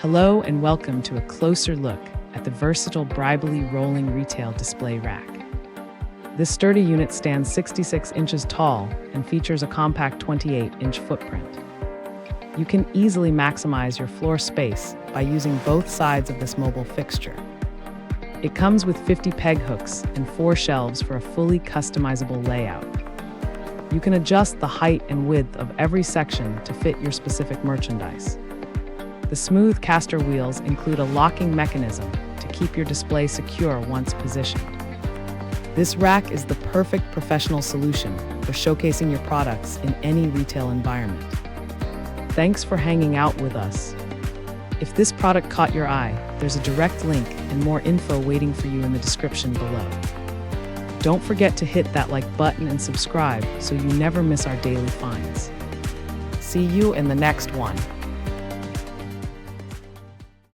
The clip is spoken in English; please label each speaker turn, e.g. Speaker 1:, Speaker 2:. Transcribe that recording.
Speaker 1: Hello and welcome to a closer look at the versatile Brybelly rolling retail display rack. This sturdy unit stands 66 inches tall and features a compact 28-inch footprint. You can easily maximize your floor space by using both sides of this mobile fixture. It comes with 50 peg hooks and 4 shelves for a fully customizable layout. You can adjust the height and width of every section to fit your specific merchandise. The smooth caster wheels include a locking mechanism to keep your display secure once positioned. This rack is the perfect professional solution for showcasing your products in any retail environment. Thanks for hanging out with us. If this product caught your eye, there's a direct link and more info waiting for you in the description below. Don't forget to hit that like button and subscribe so you never miss our daily finds. See you in the next one.